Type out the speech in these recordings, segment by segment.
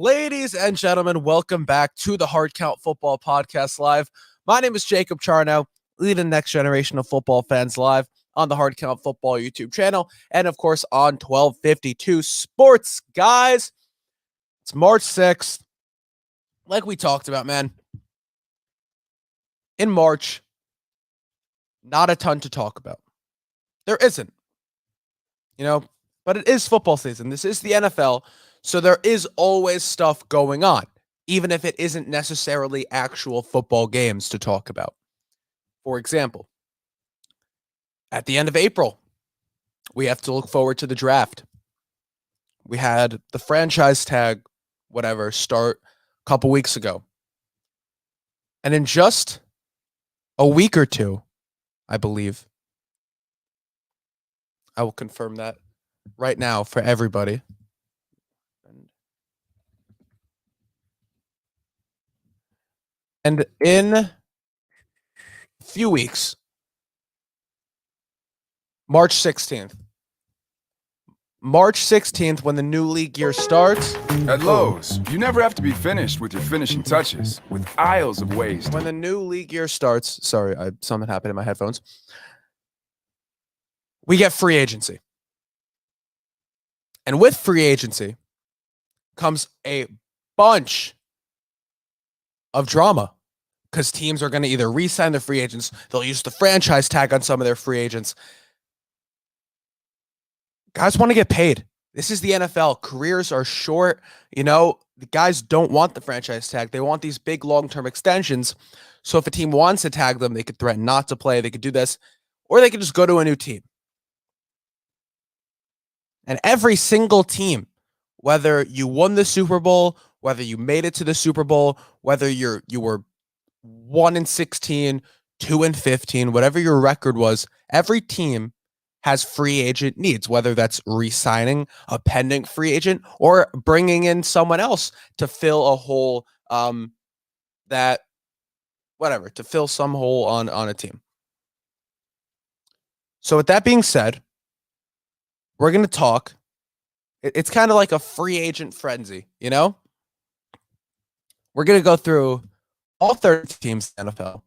Ladies and gentlemen, welcome back to the Hard Count Football Podcast Live. My name is Jacob Charnow, leading the next generation of football fans live on the Hard Count Football YouTube channel, and of course on 1252 Sports. Guys, it's March 6th. Like we talked about, man, in March, not a ton to talk about. There isn't, but it is football season. This is the NFL. So there is always stuff going on, even if it isn't necessarily actual football games to talk about. For example, at the end of April, we have to look forward to the draft. We had the franchise tag, start a couple weeks ago. And in just a week or two, I believe, I will confirm that right now for everybody. And in a few weeks, March 16th, when the new league year starts. At Lowe's, you never have to be finished with your finishing touches, with aisles of ways. When the new league year starts, something happened in my headphones. We get free agency. And with free agency comes a bunch of drama, because teams are going to either re-sign their free agents, they'll use the franchise tag on some of their free agents. Guys want to get paid. This is the NFL. Careers are short. The guys don't want the franchise tag. They want these big long-term extensions. So if a team wants to tag them, they could threaten not to play. They could do this, or they could just go to a new team. And every single team, whether you won the Super Bowl, whether you made it to the Super Bowl, whether you were 1-16, 2-15, whatever your record was, every team has free agent needs, whether that's re-signing a pending free agent or bringing in someone else to fill a hole, to fill some hole on a team. So with that being said, we're going to talk. It's kind of like a free agent frenzy, We're going to go through all 30 teams in the NFL.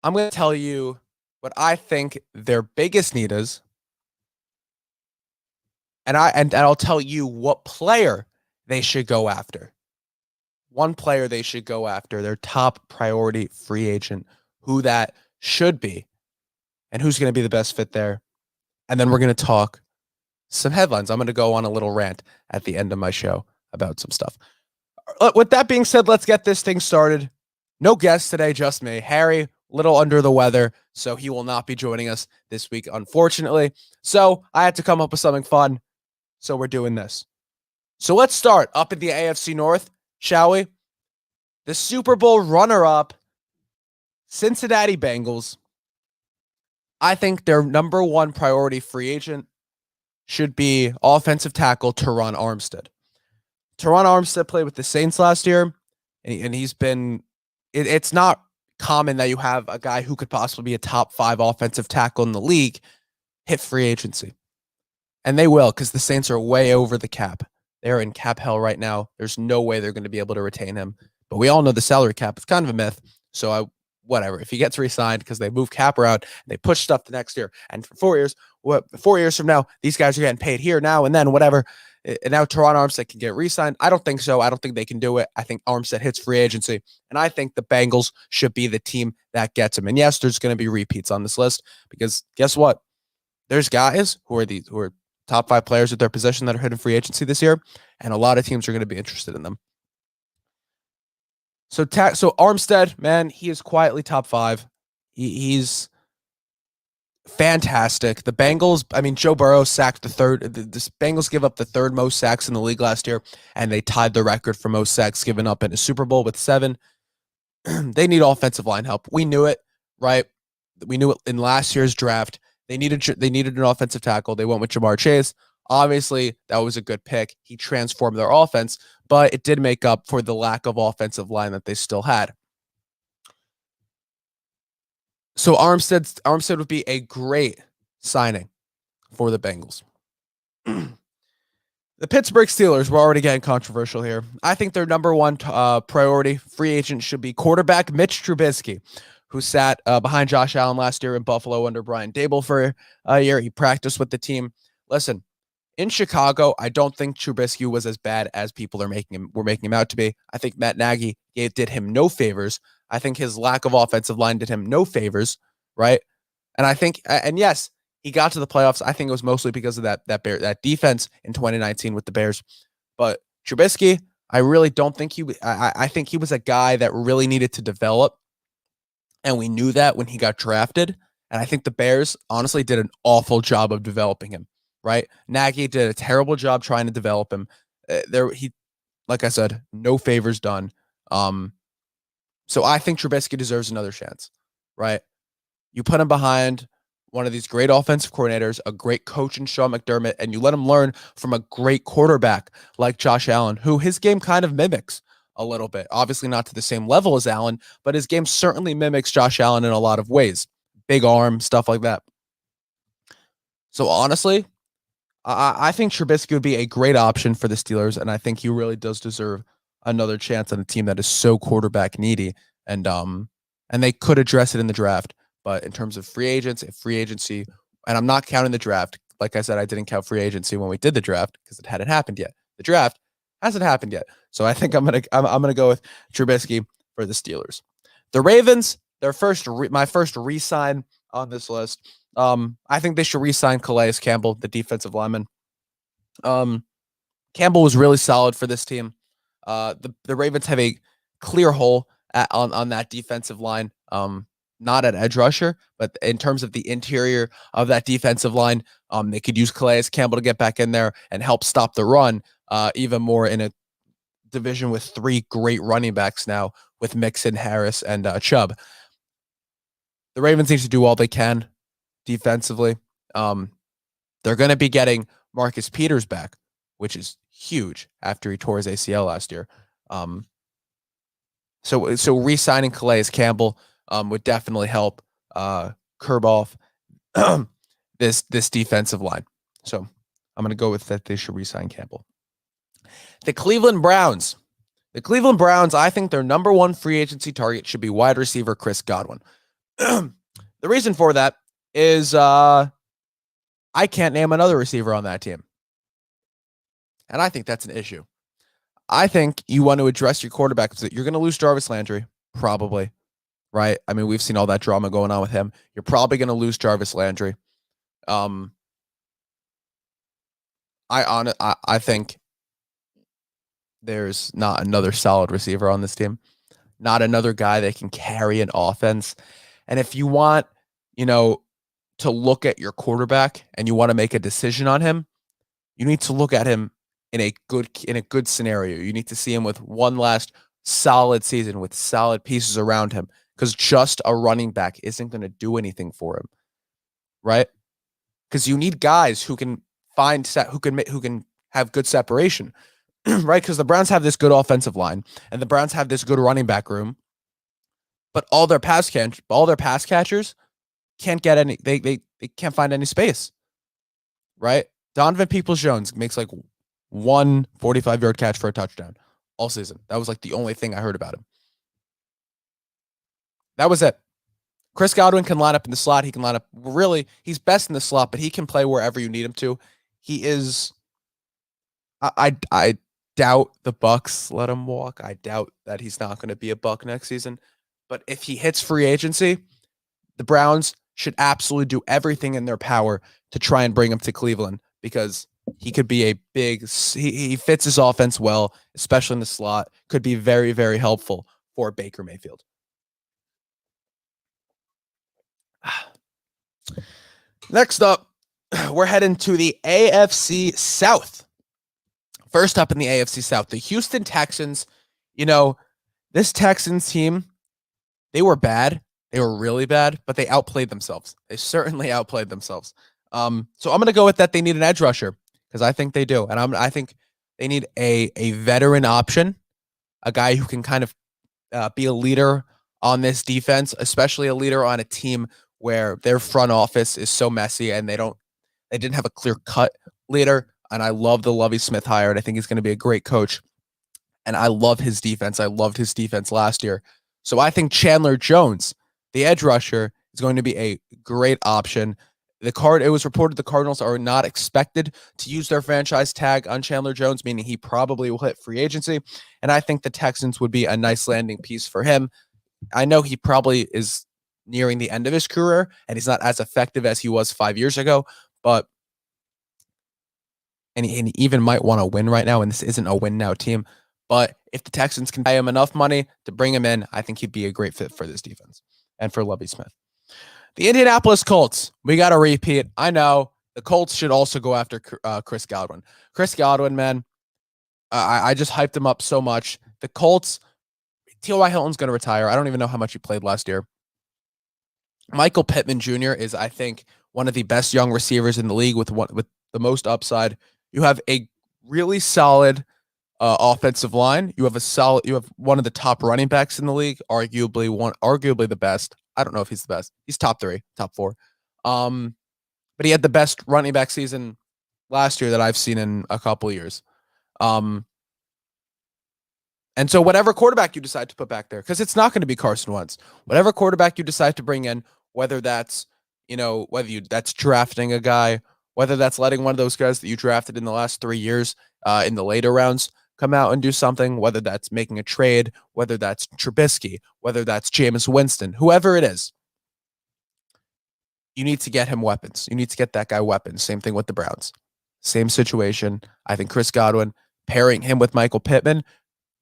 I'm going to tell you what I think their biggest need is, and I'll tell you what player they should go after. One player they should go after, their top priority free agent, who that should be, and who's going to be the best fit there. And then we're going to talk some headlines. I'm going to go on a little rant at the end of my show about some stuff. With that being said, let's get this thing started. No guests today, just me. Harry, little under the weather, so he will not be joining us this week, unfortunately. So I had to come up with something fun, so we're doing this. So let's start up in the AFC North, shall we? The Super Bowl runner-up, Cincinnati Bengals. I think their number one priority free agent should be offensive tackle Teron Armstead. Teron Armstead played with the Saints last year, and he's been... It's not common that you have a guy who could possibly be a top 5 offensive tackle in the league hit free agency. And they will, because the Saints are way over the cap. They're in cap hell right now. There's no way they're going to be able to retain him. But we all know the salary cap is kind of a myth. So if he gets re-signed, because they move cap around, they push stuff to next year. And for 4 years, 4 years from now, these guys are getting paid here, now, and then whatever. And now Teron Armstead can get re-signed. I don't think so. I don't think they can do it. I think Armstead hits free agency. And I think the Bengals should be the team that gets him. And yes, there's going to be repeats on this list, because guess what? There's guys who are top 5 players at their position that are hitting free agency this year. And a lot of teams are going to be interested in them. So Armstead, man, he is quietly top 5. He's fantastic. The Bengals, Joe Burrow sacked the Bengals give up the 3rd most sacks in the league last year, and they tied the record for most sacks given up in a Super Bowl with 7. They need offensive line help. We knew it, right? We knew it in last year's draft. They needed an offensive tackle. They went with Jamar Chase. Obviously, that was a good pick. He transformed their offense, but it did make up for the lack of offensive line that they still had. So Armstead would be a great signing for the Bengals. The Pittsburgh Steelers, we're already getting controversial here. I think their number one priority free agent should be quarterback Mitch Trubisky, who sat behind Josh Allen last year in Buffalo under Brian Dable for a year. He practiced with the team. Listen, in Chicago, I don't think Trubisky was as bad as people were making him out to be. I think Matt Nagy did him no favors. I think his lack of offensive line did him no favors, right? And I think, and yes, he got to the playoffs. I think it was mostly because of that defense in 2019 with the Bears. But Trubisky, I really don't think I think he was a guy that really needed to develop. And we knew that when he got drafted. And I think the Bears honestly did an awful job of developing him, right? Nagy did a terrible job trying to develop him. Like I said, no favors done. So I think Trubisky deserves another chance, right? You put him behind one of these great offensive coordinators, a great coach in Sean McDermott, and you let him learn from a great quarterback like Josh Allen, who his game kind of mimics a little bit. Obviously not to the same level as Allen, but his game certainly mimics Josh Allen in a lot of ways. Big arm, stuff like that. So honestly, I think Trubisky would be a great option for the Steelers, and I think he really does deserve another chance on a team that is so quarterback needy, and they could address it in the draft. But in terms of free agency, and I'm not counting the draft. Like I said, I didn't count free agency when we did the draft because it hadn't happened yet. The draft hasn't happened yet, so I think I'm gonna go with Trubisky for the Steelers. The Ravens, my first re-sign on this list. I think they should re-sign Calais Campbell, the defensive lineman. Campbell was really solid for this team. The Ravens have a clear hole on that defensive line. Not at edge rusher, but in terms of the interior of that defensive line, they could use Calais Campbell to get back in there and help stop the run even more in a division with three great running backs now with Mixon, Harris, and Chubb. The Ravens need to do all they can defensively. They're going to be getting Marcus Peters back, which is huge after he tore his ACL last year. So re-signing Calais Campbell would definitely help curb off this defensive line. So I'm going to go with that. They should re-sign Campbell. The Cleveland Browns. I think their number one free agency target should be wide receiver Chris Godwin. The reason for that is I can't name another receiver on that team. And I think that's an issue. I think you want to address your quarterback. You're going to lose Jarvis Landry, probably. Right? I mean, we've seen all that drama going on with him. You're probably going to lose Jarvis Landry. I think there's not another solid receiver on this team. Not another guy that can carry an offense. And if you want, to look at your quarterback and you want to make a decision on him, you need to look at him in a good scenario. You need to see him with one last solid season with solid pieces around him. Because just a running back isn't going to do anything for him, right? Because you need guys who can who can have good separation, right? Because the Browns have this good offensive line, and the Browns have this good running back room, but all their pass catchers can't get any. They can't find any space, right? Donovan Peoples-Jones makes like one 45-yard catch for a touchdown all season. That was like the only thing I heard about him. That was it. Chris Godwin can line up in the slot. He can line up he's best in the slot, but he can play wherever you need him to. He is, I doubt the Bucs let him walk. I doubt that he's not going to be a Buck next season. But if he hits free agency, the Browns should absolutely do everything in their power to try and bring him to Cleveland because he could be he fits his offense well, especially in the slot, could be very, very helpful for Baker Mayfield. Next up, we're heading to the AFC South. First up in the AFC South, the Houston Texans. This Texans team, they were bad. They were really bad, but they outplayed themselves. They certainly outplayed themselves. So I'm going to go with that. They need an edge rusher because I think they do. And I think they need a veteran option, a guy who can kind of be a leader on this defense, especially a leader on a team where their front office is so messy and they didn't have a clear cut leader. and I love the Lovie Smith hire, and I think he's going to be a great coach. And I love his defense. I loved his defense last year. So I think Chandler Jones, the edge rusher, is going to be a great option. It was reported the Cardinals are not expected to use their franchise tag on Chandler Jones, meaning he probably will hit free agency. And I think the Texans would be a nice landing piece for him. I know he probably is nearing the end of his career and he's not as effective as he was 5 years ago, but and he even might want to win right now, and this isn't a win now team. But if the Texans can pay him enough money to bring him in, I think he'd be a great fit for this defense and for Lovie Smith. The Indianapolis Colts, we got a repeat. I know the Colts should also go after Chris Godwin. Chris Godwin, man, I just hyped him up so much. The Colts, T.Y. Hilton's going to retire. I don't even know how much he played last year. Michael Pittman Jr. is, I think, one of the best young receivers in the league with the most upside. You have a really solid offensive line. You have one of the top running backs in the league, arguably the best. I don't know if he's the best. He's top 3, top 4. But he had the best running back season last year that I've seen in a couple of years. And so whatever quarterback you decide to put back there, because it's not going to be Carson Wentz, whatever quarterback you decide to bring in, whether that's, that's drafting a guy, whether that's letting one of those guys that you drafted in the last 3 years in the later rounds come out and do something, whether that's making a trade, whether that's Trubisky, whether that's Jameis Winston, whoever it is, you need to get him weapons. You need to get that guy weapons. Same thing with the Browns. Same situation. I think Chris Godwin, pairing him with Michael Pittman,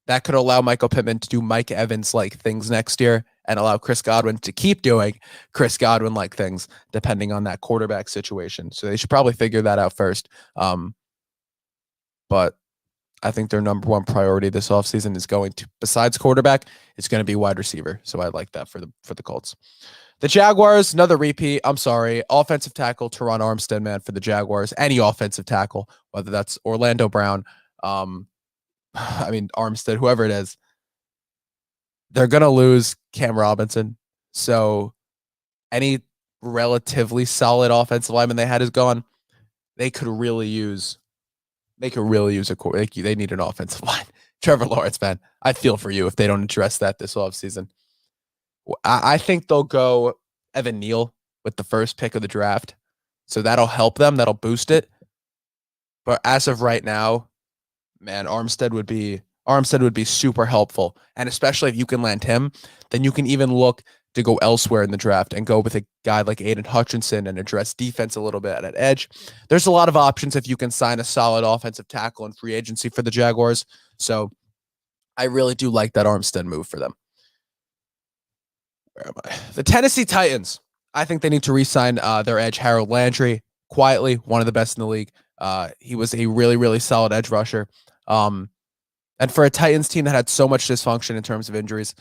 that could allow Michael Pittman to do Mike Evans-like things next year and allow Chris Godwin to keep doing Chris Godwin-like things, depending on that quarterback situation. So they should probably figure that out first. But I think their number one priority this offseason is going to, besides quarterback, it's going to be wide receiver. So I like that for the Colts. The Jaguars, another repeat. I'm sorry. Offensive tackle, Teron Armstead, man, for the Jaguars. Any offensive tackle, whether that's Orlando Brown, Armstead, whoever it is, they're going to lose Cam Robinson. So any relatively solid offensive lineman they had is gone. They could really use a core. They need an offensive line. Trevor Lawrence, man, I feel for you if they don't address that this offseason. I think they'll go Evan Neal with the first pick of the draft. So that'll help them. That'll boost it. But as of right now, man, Armstead would be super helpful. And especially if you can land him, then you can even look to go elsewhere in the draft and go with a guy like Aiden Hutchinson and address defense a little bit at edge. There's a lot of options if you can sign a solid offensive tackle in free agency for the Jaguars. So I really do like that Armstead move for them. Where am I? The Tennessee Titans. I think they need to re-sign their edge, Harold Landry, quietly, one of the best in the league. He was a really, really solid edge rusher. And for a Titans team that had so much dysfunction in terms of injuries,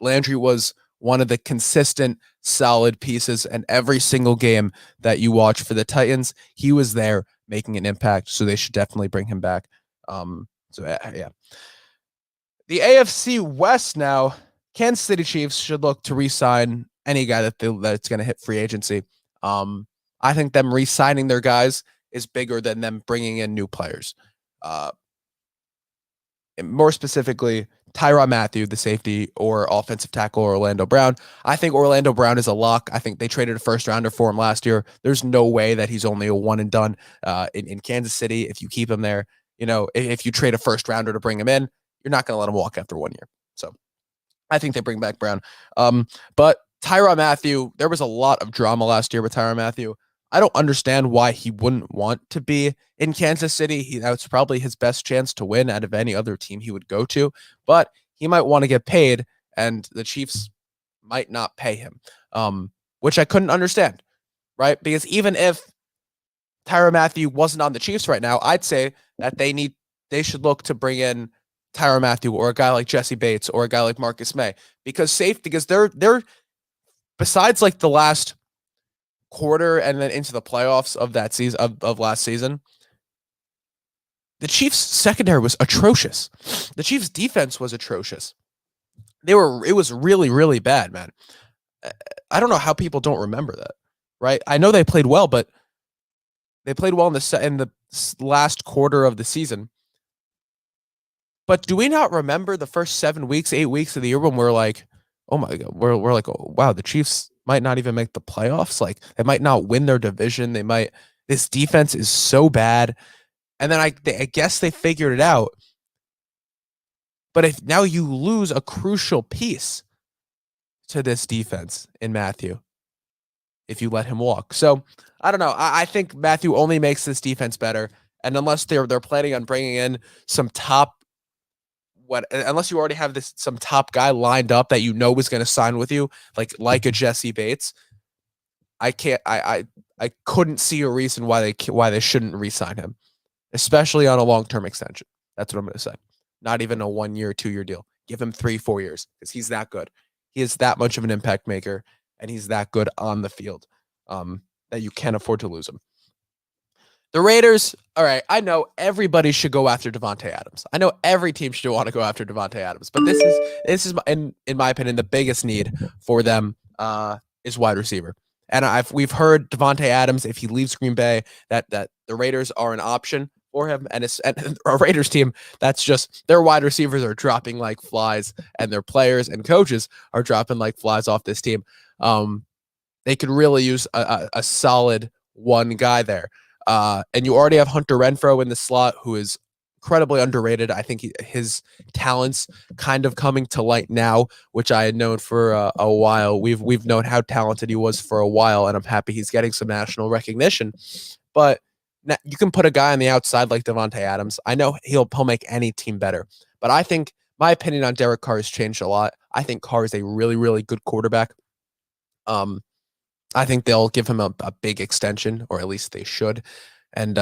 Landry was one of the consistent, solid pieces, and every single game that you watch for the Titans, he was there making an impact. So they should definitely bring him back. Yeah. The AFC West now, Kansas City Chiefs should look to re-sign any guy that's going to hit free agency. I think them re-signing their guys is bigger than them bringing in new players. More specifically, Tyrann Mathieu, the safety, or offensive tackle Orlando Brown. I think Orlando Brown is a lock. I think they traded a first rounder for him last year. There's no way that he's only a one and done in Kansas City. If you keep him there, if you trade a first rounder to bring him in, you're not going to let him walk after 1 year. So I think they bring back Brown. But Tyrann Mathieu, there was a lot of drama last year with Tyrann Mathieu. I don't understand why he wouldn't want to be in Kansas City. That's probably his best chance to win out of any other team he would go to, but he might want to get paid, and the Chiefs might not pay him, which I couldn't understand, right? Because even if Tyrann Mathieu wasn't on the Chiefs right now, I'd say that they should look to bring in Tyrann Mathieu or a guy like Jesse Bates or a guy like Marcus May, because they're besides like the last quarter and then into the playoffs of that season of last season, the Chiefs secondary was atrocious. The Chiefs defense was atrocious. It was really, really bad, man. I don't know how people don't remember that, right? I know they played well, but They played well in the last quarter of the season. But do we not remember the first 7 weeks, 8 weeks of the year when we're like, oh my God, we're like, oh, wow, the Chiefs might not even make the playoffs. Like they might not win their division. This defense is so bad. And then I guess they figured it out. But if now you lose a crucial piece to this defense in Matthew, if you let him walk. So I don't know. I think Matthew only makes this defense better. And unless they're planning on bringing in some top, unless you already have some top guy lined up that you know is going to sign with you, like a Jesse Bates, I couldn't see a reason why they shouldn't re-sign him, especially on a long-term extension. That's what I'm going to say. Not even a 1 year, 2 year deal. Give him 3-4 years because he's that good. He is that much of an impact maker, and he's that good on the field that you can't afford to lose him. The Raiders, all right, I know everybody should go after Davante Adams. I know every team should want to go after Davante Adams, but this is in my opinion the biggest need for them is wide receiver. And we've heard Davante Adams, if he leaves Green Bay, that the Raiders are an option for him, and a Raiders team that's just their wide receivers are dropping like flies, and their players and coaches are dropping like flies off this team. They could really use a solid one guy there. And you already have Hunter Renfrow in the slot, who is incredibly underrated. I think his talents kind of coming to light now, which I had known for a while. We've known how talented he was for a while, and I'm happy he's getting some national recognition. But you can put a guy on the outside like Davante Adams. I know he'll make any team better, but I think my opinion on Derek Carr has changed a lot. I think Carr is a really, really good quarterback. I think they'll give him a big extension, or at least they should. And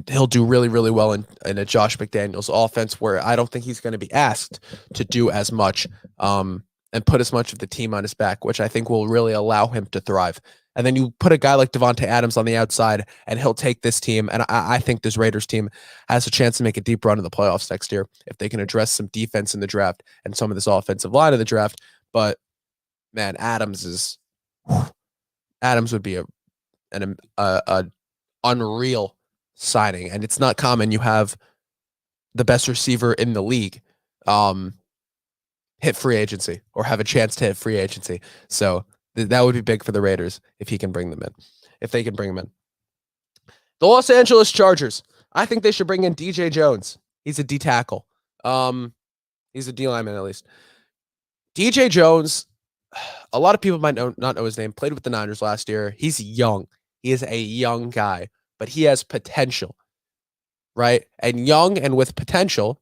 he'll do really, really well in a Josh McDaniels offense, where I don't think he's going to be asked to do as much and put as much of the team on his back, which I think will really allow him to thrive. And then you put a guy like Davante Adams on the outside, and he'll take this team. And I think this Raiders team has a chance to make a deep run in the playoffs next year if they can address some defense in the draft and some of this offensive line in the draft. But man, Adams would be an unreal signing, and it's not common you have the best receiver in the league hit free agency or have a chance to hit free agency. So that would be big for the Raiders if they can bring them in. The Los Angeles Chargers, I think they should bring in DJ Jones. He's a D tackle. He's a D lineman at least. DJ Jones, a lot of people might not know his name, played with the Niners last year. He's young. He is a young guy, but he has potential, right? And young and with potential,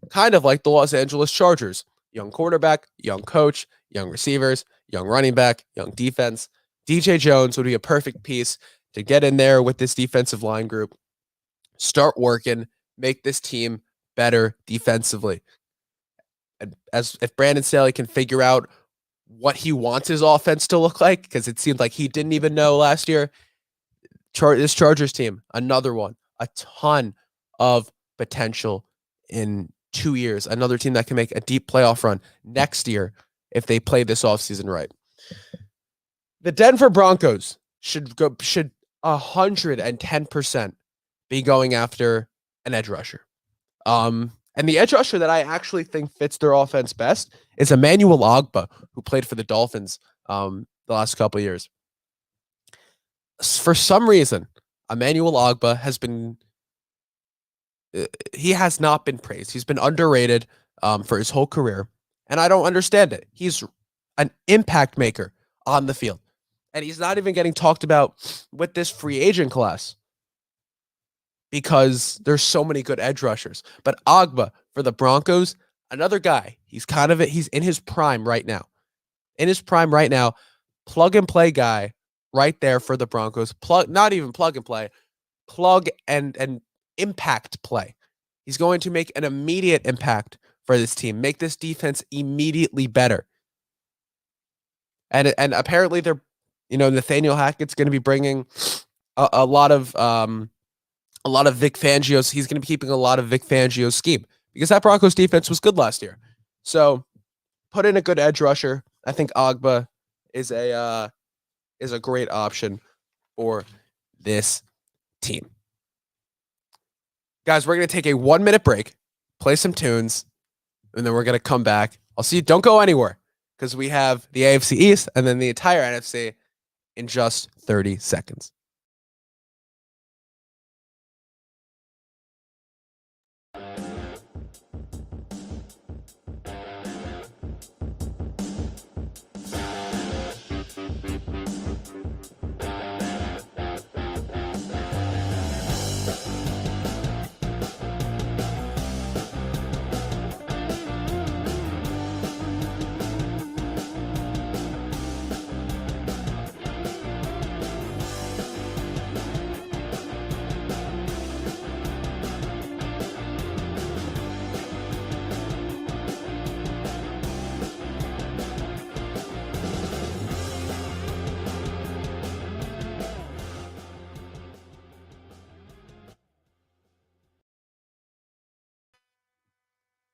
kind of like the Los Angeles Chargers. Young quarterback, young coach, young receivers, young running back, young defense. DJ Jones would be a perfect piece to get in there with this defensive line group, start working, make this team better defensively. And if Brandon Staley can figure out what he wants his offense to look like, because it seemed like he didn't even know last year. This Chargers team, another one, a ton of potential in 2 years. Another team that can make a deep playoff run next year if they play this offseason right. The Denver Broncos should 110% be going after an edge rusher. And the edge rusher that I actually think fits their offense best is Emmanuel Ogbah, who played for the Dolphins the last couple of years. For some reason, Emmanuel Ogbah has not been praised. He's been underrated for his whole career, and I don't understand it. He's an impact maker on the field, and he's not even getting talked about with this free agent class, because there's so many good edge rushers. But Ogbah for the Broncos, another guy. He's in his prime right now. Plug and play guy right there for the Broncos. Not even plug and play. Plug and impact play. He's going to make an immediate impact for this team. Make this defense immediately better. And apparently Nathaniel Hackett's going to be bringing a lot of Vic Fangio's. He's going to be keeping a lot of Vic Fangio's scheme, because that Broncos defense was good last year. So put in a good edge rusher. I think Ogbah is a is a great option for this team. Guys, we're going to take a 1-minute break, play some tunes, and then we're going to come back. I'll see you. Don't go anywhere because we have the AFC East and then the entire NFC in just 30 seconds.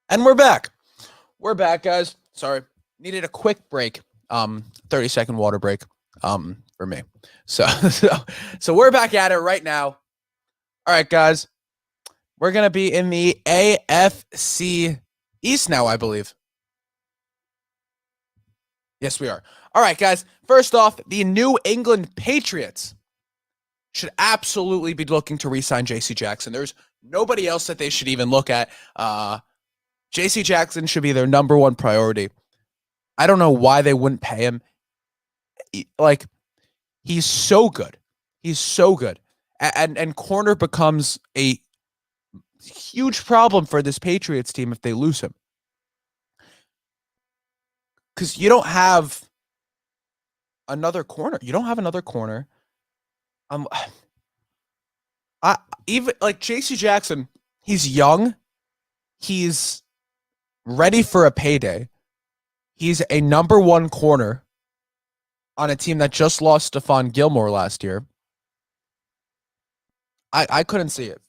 And we're back. We're back, guys. Sorry. Needed a quick break. 30-second water break for me. So we're back at it right now. All right, guys. We're going to be in the AFC East now, I believe. Yes, we are. All right, guys. First off, the New England Patriots should absolutely be looking to re-sign J.C. Jackson. There's nobody else that they should even look at. J.C. Jackson should be their number one priority. I don't know why they wouldn't pay him. Like, he's so good. He's so good. And corner becomes a huge problem for this Patriots team if they lose him. Because you don't have another corner. You don't have another corner. Even like J.C. Jackson, he's young. He's ready for a payday. He's a number one corner on a team that just lost Stephon Gilmore last year. I couldn't see it.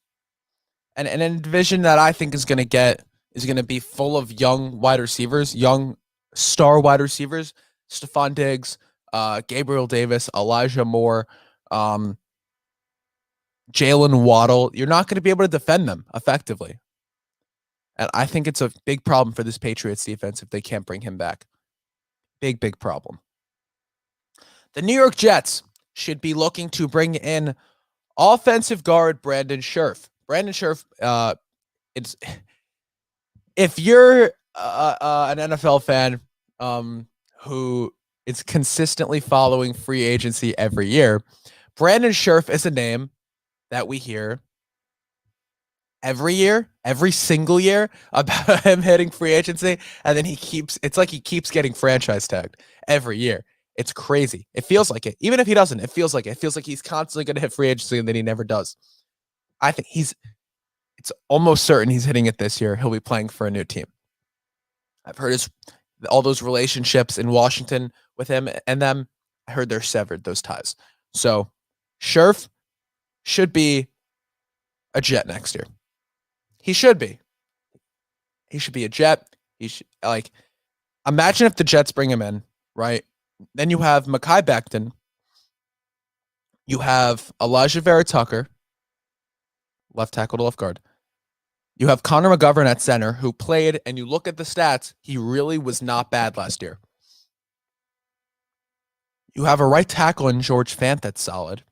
And in a division that I think is going to be full of young wide receivers, young star wide receivers, Stephon Diggs, Gabriel Davis, Elijah Moore, Jalen Waddle. You're not going to be able to defend them effectively. And I think it's a big problem for this Patriots defense if they can't bring him back. Big, big problem. The New York Jets should be looking to bring in offensive guard Brandon Scherff. Brandon Scherff, if you're an NFL fan who is consistently following free agency every year, Brandon Scherff is a name that we hear every year, every single year about him hitting free agency. And then it's like he keeps getting franchise tagged every year. It's crazy. It feels like it. Even if he doesn't, it feels like it. It feels like he's constantly going to hit free agency and then he never does. I think it's almost certain he's hitting it this year. He'll be playing for a new team. I've heard all those relationships in Washington with him and them. I heard they're severed, those ties. So Scherff should be a Jet next year. He should be. He should be a Jet. Imagine if the Jets bring him in, right? Then you have Mekhi Becton. You have Elijah Vera Tucker, left tackle to left guard. You have Connor McGovern at center, who played, and you look at the stats, he really was not bad last year. You have a right tackle in George Fant that's solid.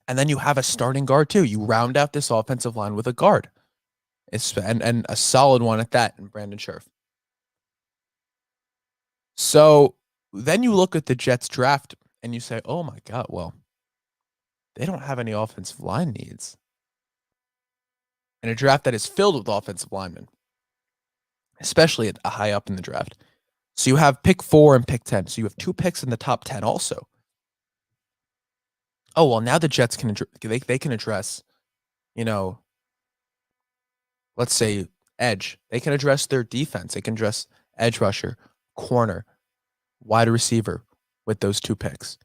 And then you have a starting guard too. You round out this offensive line with a guard. And a solid one at that in Brandon Scherff. So then you look at the Jets draft and you say, oh my God, well, they don't have any offensive line needs. In a draft that is filled with offensive linemen, especially at high up in the draft. So you have pick 4 and pick 10. So you have 2 picks in the top 10 also. Oh, well, now the Jets can address, let's say edge. They can address their defense. They can address edge rusher, corner, wide receiver with those 2 picks.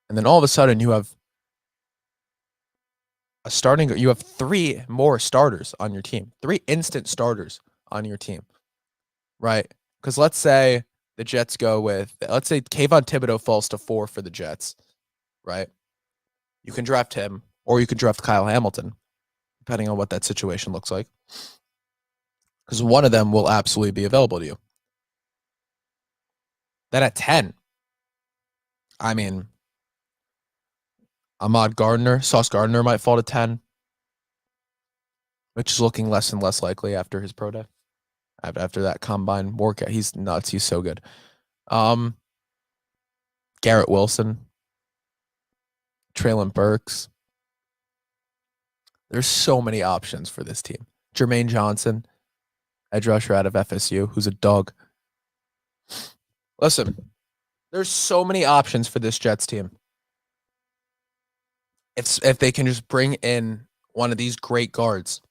And then all of a sudden you have you have 3 more starters on your team, 3 instant starters on your team, right? Because let's say the Jets go with, let's say Kayvon Thibodeau falls to 4 for the Jets, right? You can draft him, or you can draft Kyle Hamilton, depending on what that situation looks like. Because one of them will absolutely be available to you. Then at 10, I mean, Sauce Gardner might fall to 10, which is looking less and less likely after his pro day. After that combine workout, he's nuts. He's so good. Garrett Wilson, Treylon Burks. There's so many options for this team. Jermaine Johnson, edge rusher out of FSU, who's a dog. Listen, there's so many options for this Jets team. If they can just bring in one of these great guards,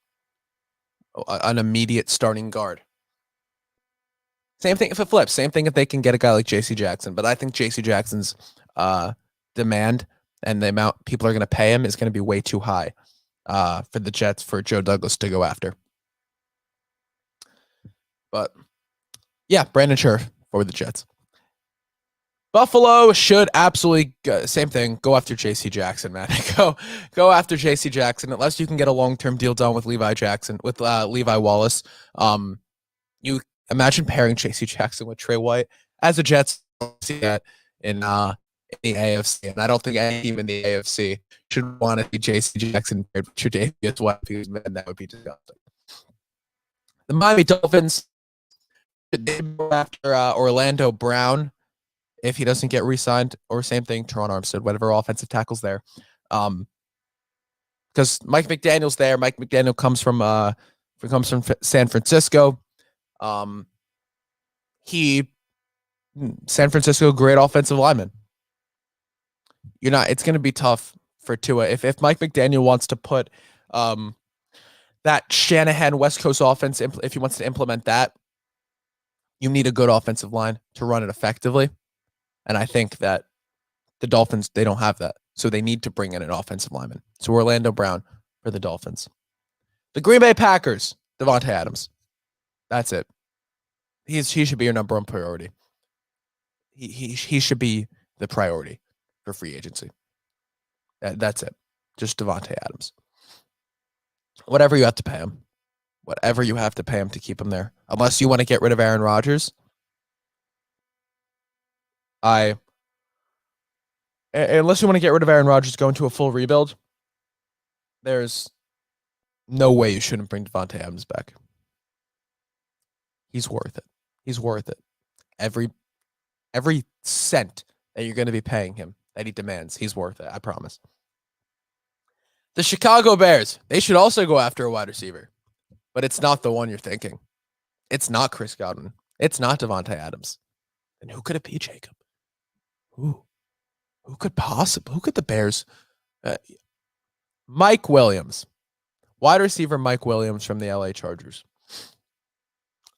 an immediate starting guard. Same thing if it flips. Same thing if they can get a guy like J.C. Jackson. But I think J.C. Jackson's demand and the amount people are going to pay him is going to be way too high for the Jets, for Joe Douglas to go after. But yeah, Brandon Scherff for the Jets. Buffalo should absolutely same thing. Go after J.C. Jackson, man. Go after J.C. Jackson unless you can get a long-term deal done with Levi Wallace. You imagine pairing J.C. Jackson with Trey White as a Jets. See that in the AFC, and I don't think any team in the AFC should want to see J.C. Jackson paired with Tre'Davious White, because man, that would be disgusting. The Miami Dolphins should go after Orlando Brown if he doesn't get re-signed, or same thing, Teron Armstead, whatever offensive tackles there. Because Mike McDaniel's there. Mike McDaniel comes from San Francisco. San Francisco, great offensive lineman. It's going to be tough for Tua. If Mike McDaniel wants to put that Shanahan West Coast offense, if he wants to implement that, you need a good offensive line to run it effectively. And I think that the Dolphins, they don't have that. So they need to bring in an offensive lineman. So Orlando Brown for the Dolphins. The Green Bay Packers, Devontae Adams. That's it. He should be your number one priority. He should be the priority for free agency. That's it. Just Devontae Adams. Whatever you have to pay him. Whatever you have to pay him to keep him there. Unless you want to get rid of Aaron Rodgers. Unless you want to get rid of Aaron Rodgers, go into a full rebuild, there's no way you shouldn't bring Devontae Adams back. He's worth it. He's worth it. Every cent that you're going to be paying him that he demands, he's worth it. I promise. The Chicago Bears, they should also go after a wide receiver, but it's not the one you're thinking. It's not Chris Godwin. It's not Devontae Adams. And who could it be, Jacob? Who could the Bears? Mike Williams. Wide receiver Mike Williams from the LA Chargers.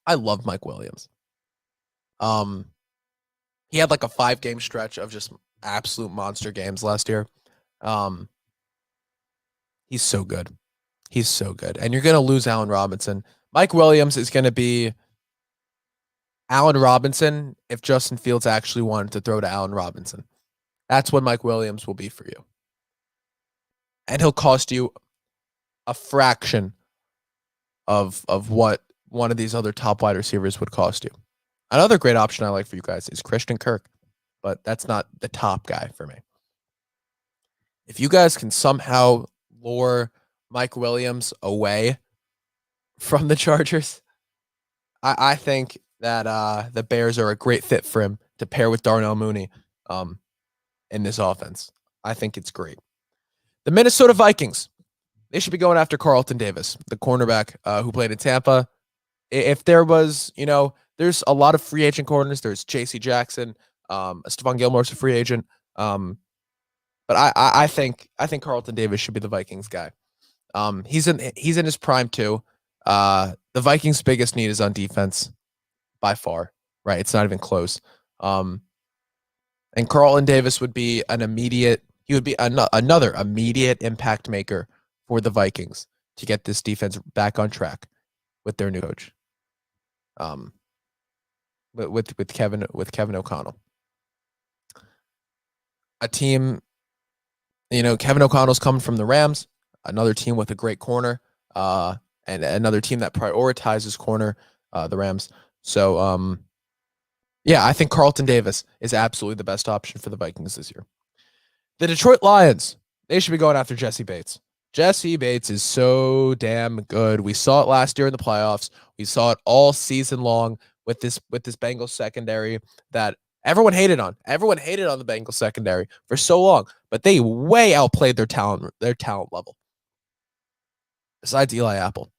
I love Mike Williams. He had like a 5-game stretch of just absolute monster games last year. He's so good. He's so good. And you're going to lose Allen Robinson. Mike Williams is going to be Allen Robinson if Justin Fields actually wanted to throw to Allen Robinson. That's what Mike Williams will be for you. And he'll cost you a fraction of what one of these other top wide receivers would cost you. Another great option I like for you guys is Christian Kirk, but that's not the top guy for me. If you guys can somehow lure Mike Williams away from the Chargers, I think that the Bears are a great fit for him to pair with Darnell Mooney in this offense. I think it's great. The Minnesota Vikings, they should be going after Carlton Davis, the cornerback who played in Tampa. If there was, there's a lot of free agent corners. There's J.C. Jackson, Stephon Gilmore's a free agent. But I think Carlton Davis should be the Vikings guy. He's in his prime too. The Vikings' biggest need is on defense by far, right? It's not even close. And Carlton Davis would be another immediate impact maker for the Vikings to get this defense back on track with their new coach. with Kevin O'Connell. A team, Kevin O'Connell's coming from the Rams, another team with a great corner, and another team that prioritizes corner, the Rams. So, yeah, I think Carlton Davis is absolutely the best option for the Vikings this year. The Detroit Lions, they should be going after Jesse Bates. Jesse Bates is so damn good. We saw it last year in the playoffs. We saw it all season long with this Bengals secondary that everyone hated on. Everyone hated on the Bengals secondary for so long, but they way outplayed their talent level. Besides Eli Apple.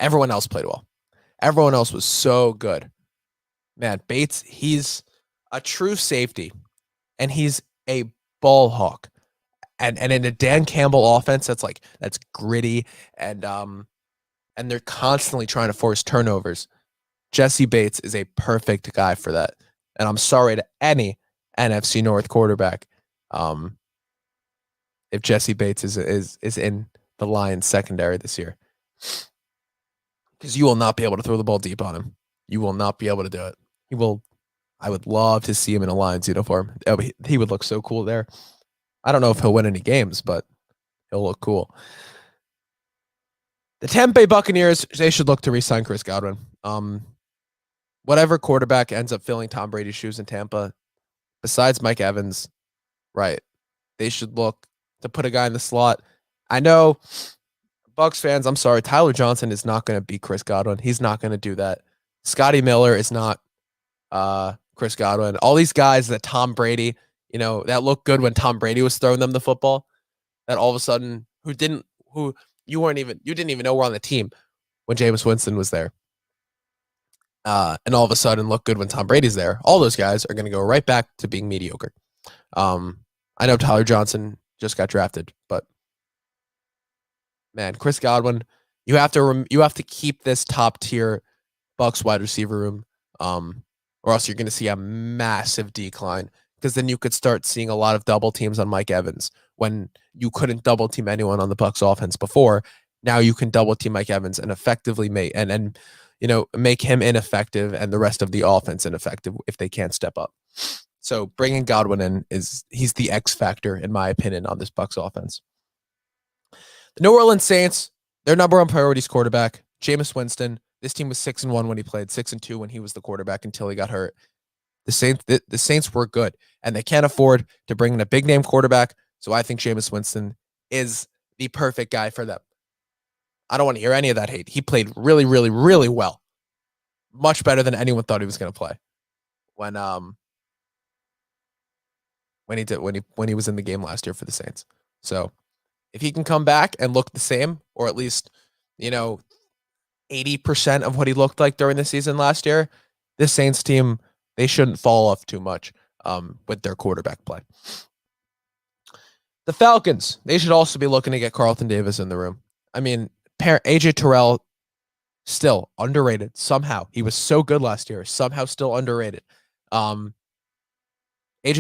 Everyone else played well. Everyone else was so good. Man, Bates, he's a true safety, and he's a ball hawk. And in a Dan Campbell offense that's gritty and they're constantly trying to force turnovers, Jesse Bates is a perfect guy for that. And I'm sorry to any NFC North quarterback, if Jesse Bates is in the Lions secondary this year, because you will not be able to throw the ball deep on him. You will not be able to do it. I would love to see him in a Lions uniform. He would look so cool there. I don't know if he'll win any games, but he'll look cool. The Tampa Bay Buccaneers, they should look to re-sign Chris Godwin. Whatever quarterback ends up filling Tom Brady's shoes in Tampa, besides Mike Evans, right, they should look to put a guy in the slot. I know, Bucs fans, I'm sorry, Tyler Johnson is not going to beat Chris Godwin. He's not going to do that. Scotty Miller is not Chris Godwin. All these guys that Tom Brady, that looked good when Tom Brady was throwing them the football, that all of a sudden you didn't even know were on the team when Jameis Winston was there. And all of a sudden look good when Tom Brady's there. All those guys are going to go right back to being mediocre. I know Tyler Johnson just got drafted, but man, Chris Godwin, you have to keep this top tier Bucs wide receiver room, or else you're going to see a massive decline. Because then you could start seeing a lot of double teams on Mike Evans when you couldn't double team anyone on the Bucs offense before. Now you can double team Mike Evans and effectively make him ineffective and the rest of the offense ineffective if they can't step up. So bringing Godwin in he's the X factor in my opinion on this Bucs offense. The New Orleans Saints, their number one priority is quarterback, Jameis Winston. This team was 6-1 when he played, 6-2 when he was the quarterback until he got hurt. The Saints were good, and they can't afford to bring in a big name quarterback. So I think Jameis Winston is the perfect guy for them. I don't want to hear any of that hate. He played really, really, really well, much better than anyone thought he was going to play when he was in the game last year for the Saints. So if he can come back and look the same, or at least 80% of what he looked like during the season last year, this Saints team, they shouldn't fall off too much with their quarterback play. The Falcons, they should also be looking to get Carlton Davis in the room. I mean, AJ Terrell, still underrated somehow. He was so good last year, somehow still underrated. AJ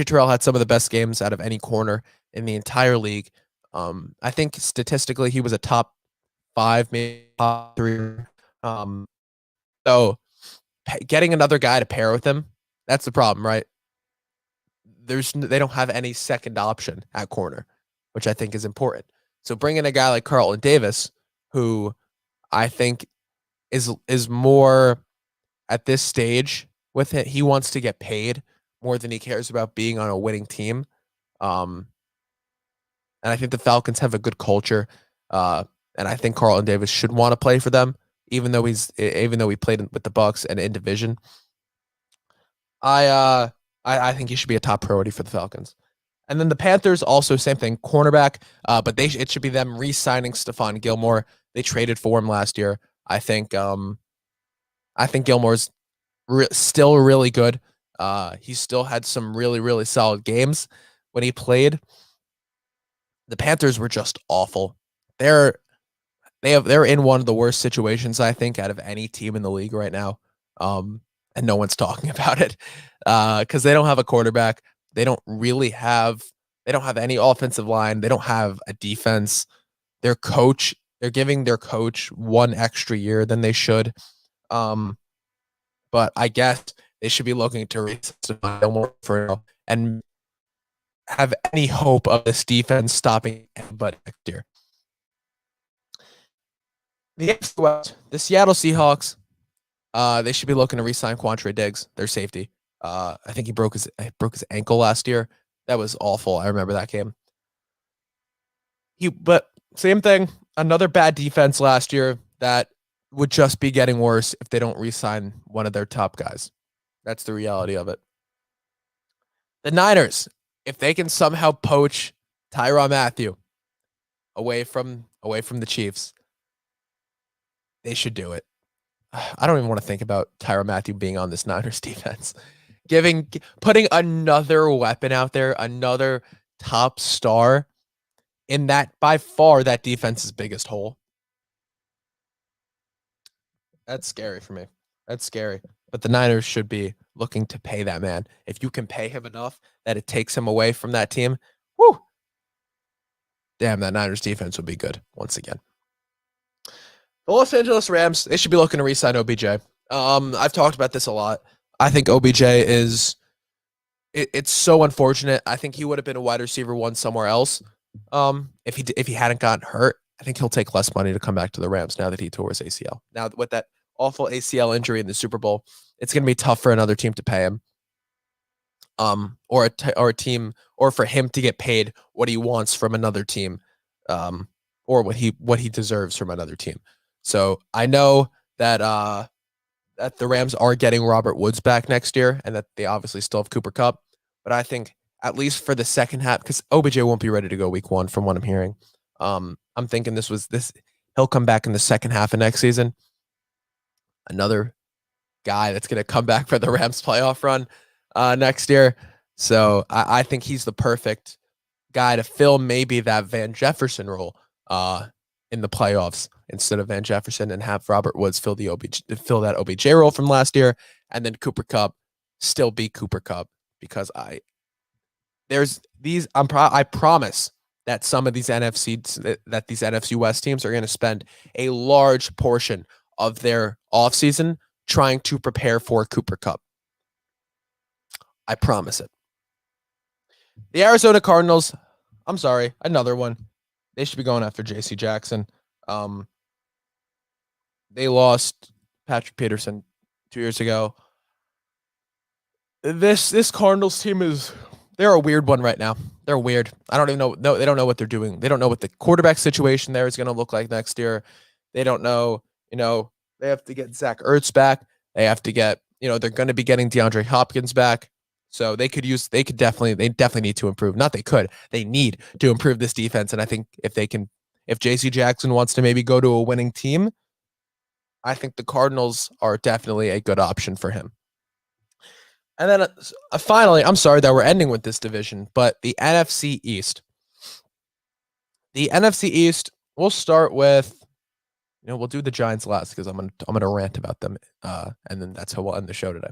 Terrell had some of the best games out of any corner in the entire league. I think statistically he was a top 5, maybe top 3. So getting another guy to pair with him, that's the problem, right? They don't have any second option at corner, which I think is important. So bringing a guy like Carlton Davis, who I think is more at this stage with it, he wants to get paid more than he cares about being on a winning team. And I think the Falcons have a good culture. And I think Carlton Davis should want to play for them, even though he played with the Bucs and in division. I think he should be a top priority for the Falcons. And then the Panthers, also same thing, cornerback. But it should be them re-signing Stephon Gilmore. They traded for him last year. I think Gilmore's still really good. He still had some really, really solid games when he played. The Panthers were just awful. They're in one of the worst situations, I think, out of any team in the league right now. And no one's talking about it because they don't have a quarterback. They don't have any offensive line. They don't have a defense. They're giving their coach one extra year than they should. But I guess they should be looking to re-sign more for now and have any hope of this defense stopping anybody next year. The AFC West, the Seattle Seahawks, they should be looking to re-sign Quantre Diggs, their safety. I think he broke his ankle last year. That was awful. I remember that game. But same thing. Another bad defense last year that would just be getting worse if they don't re-sign one of their top guys. That's the reality of it. The Niners, if they can somehow poach Tyrann Mathieu away from the Chiefs, they should do it. I don't even want to think about Tyrann Mathieu being on this Niners defense. Putting another weapon out there, another top star in that, by far, that defense's biggest hole. That's scary for me. That's scary. But the Niners should be looking to pay that man. If you can pay him enough that it takes him away from that team, whoo! Damn, that Niners defense would be good once again. The Los Angeles Rams, they should be looking to re-sign OBJ. I've talked about this a lot. I think OBJ is it's so unfortunate. I think he would have been a wide receiver one somewhere else. If he hadn't gotten hurt, I think he'll take less money to come back to the Rams now that he tore his ACL. Now with that awful ACL injury in the Super Bowl, it's going to be tough for another team to pay him. Or a team, or for him to get paid what he wants from another team, or what he deserves from another team. So I know that that the Rams are getting Robert Woods back next year, and that they obviously still have Cooper Kupp. But I think at least for the second half, because OBJ won't be ready to go week 1 from what I'm hearing. I'm thinking he'll come back in the second half of next season. Another guy that's going to come back for the Rams playoff run next year. So I think he's the perfect guy to fill maybe that Van Jefferson role in the playoffs instead of Van Jefferson, and have Robert Woods fill that OBJ role from last year, and then Cooper Kupp still be Cooper Kupp, because I promise that some of these NFC West teams are going to spend a large portion of their offseason trying to prepare for Cooper Kupp. I promise it. The Arizona Cardinals, I'm sorry, another one. They should be going after J.C. Jackson. They lost Patrick Peterson 2 years ago. This Cardinals team they're a weird one right now. They're weird. I don't even know. No, they don't know what they're doing. They don't know what the quarterback situation there is going to look like next year. They don't know. They have to get Zach Ertz back. They have to get. They're going to be getting DeAndre Hopkins back. So they definitely need to improve. They need to improve this defense. And I think if JC Jackson wants to maybe go to a winning team, I think the Cardinals are definitely a good option for him. And then finally, I'm sorry that we're ending with this division, but the NFC East. The NFC East, we'll start with, we'll do the Giants last because I'm gonna rant about them, and then that's how we'll end the show today.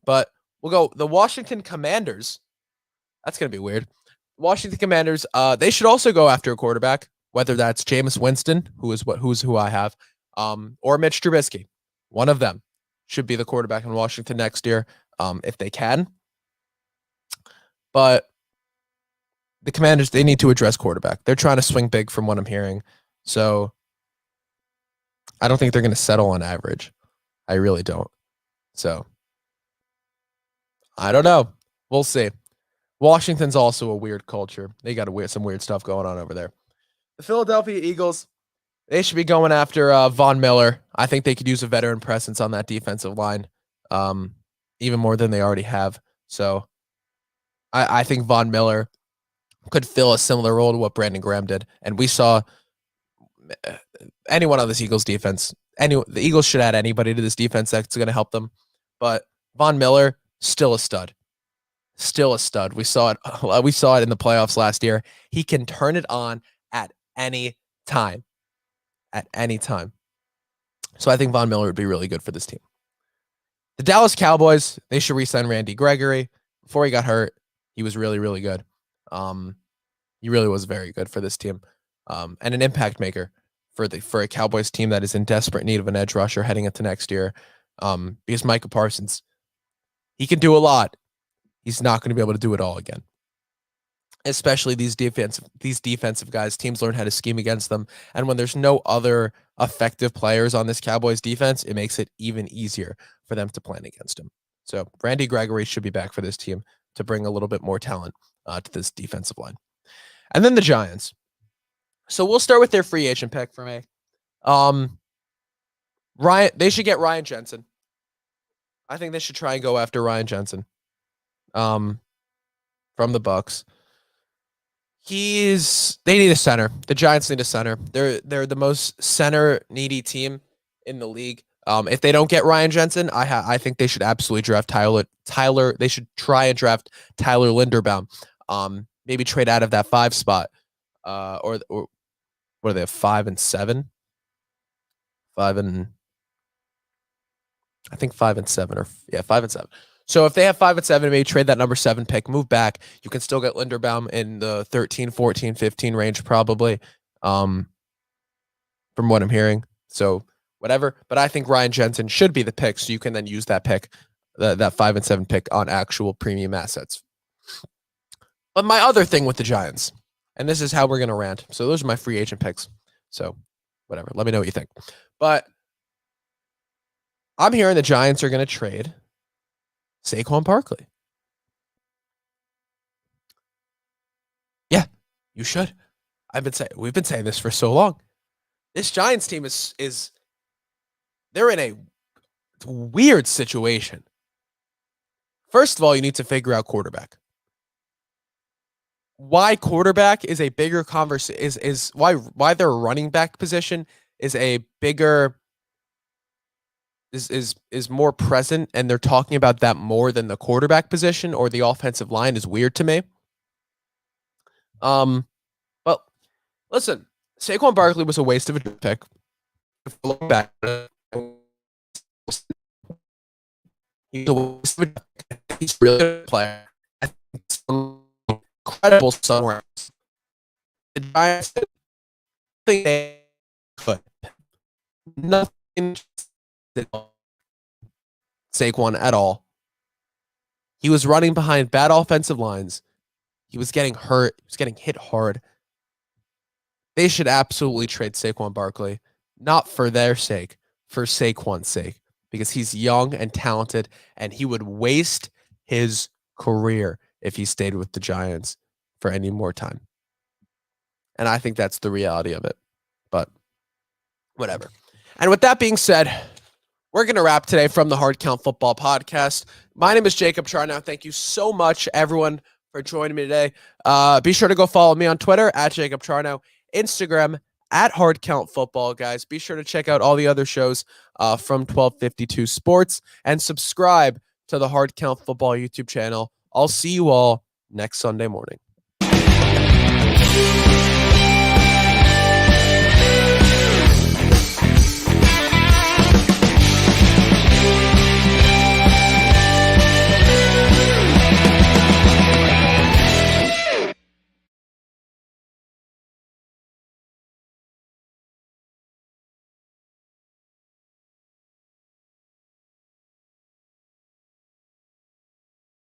But we'll go the Washington Commanders. That's gonna be weird. Washington Commanders. They should also go after a quarterback, whether that's Jameis Winston, who I have, or Mitch Trubisky. One of them should be the quarterback in Washington next year, if they can. But the Commanders, they need to address quarterback. They're trying to swing big from what I'm hearing. So I don't think they're going to settle on average. I really don't. So I don't know. We'll see. Washington's also a weird culture. They got some weird stuff going on over there. The Philadelphia Eagles, they should be going after Von Miller. I think they could use a veteran presence on that defensive line, even more than they already have. So I think Von Miller could fill a similar role to what Brandon Graham did. And we saw anyone on this Eagles defense. The Eagles should add anybody to this defense that's going to help them. But Von Miller, still a stud. Still a stud. We saw it in the playoffs last year. He can turn it on at any time. At any time. So I think Von Miller would be really good for this team. The Dallas Cowboys, they should re-sign Randy Gregory. Before he got hurt, he was really, really good. He really was very good for this team. And an impact maker for a Cowboys team that is in desperate need of an edge rusher heading into next year. Because Micah Parsons, he can do a lot. He's not going to be able to do it all again. Especially these defensive guys, teams learn how to scheme against them. And when there's no other effective players on this Cowboys defense, it makes it even easier for them to plan against them. So Randy Gregory should be back for this team to bring a little bit more talent to this defensive line. And then the Giants. So we'll start with their free agent pick for me. They should get Ryan Jensen. I think they should try and go after Ryan Jensen. From the Bucks. They need a center. The Giants need a center. They're the most center needy team in the league. If they don't get Ryan Jensen, I think they should absolutely draft Tyler. They should try and draft Tyler Linderbaum. Maybe trade out of that 5 spot. Or what are they? 5 and 7. 5 and 7 5 and 7. So if they have 5 and 7, maybe trade that number 7 pick, move back. You can still get Linderbaum in the 13, 14, 15 range, probably, from what I'm hearing. So whatever. But I think Ryan Jensen should be the pick, so you can then use that pick, that 5 and 7 pick on actual premium assets. But my other thing with the Giants, and this is how we're going to rant. So those are my free agent picks. So whatever. Let me know what you think. But I'm hearing the Giants are going to trade Saquon Barkley. Yeah, you should. We've been saying this for so long. This Giants team is they're in a weird situation. First of all, you need to figure out quarterback. Why quarterback is a bigger conversation is why their running back position is a bigger is more present, and they're talking about that more than the quarterback position or the offensive line is weird to me. But listen, Saquon Barkley was a waste of a pick. Look back, he's a waste of a pick. He's a really good player. I think it's incredible somewhere else. The Giants think they could. Nothing Saquon at all. He was running behind bad offensive lines. He was getting hurt. He was getting hit hard. They should absolutely trade Saquon Barkley, not for their sake, for Saquon's sake, because he's young and talented, and he would waste his career if he stayed with the Giants for any more time. And I think that's the reality of it. But whatever. And with that being said, we're going to wrap today from the Hard Count Football Podcast. My name is Jacob Charnow. Thank you so much, everyone, for joining me today. Be sure to go follow me on Twitter at Jacob Charnow, Instagram at Hard Count Football, guys. Be sure to check out all the other shows from 1252 Sports and subscribe to the Hard Count Football YouTube channel. I'll see you all next Sunday morning.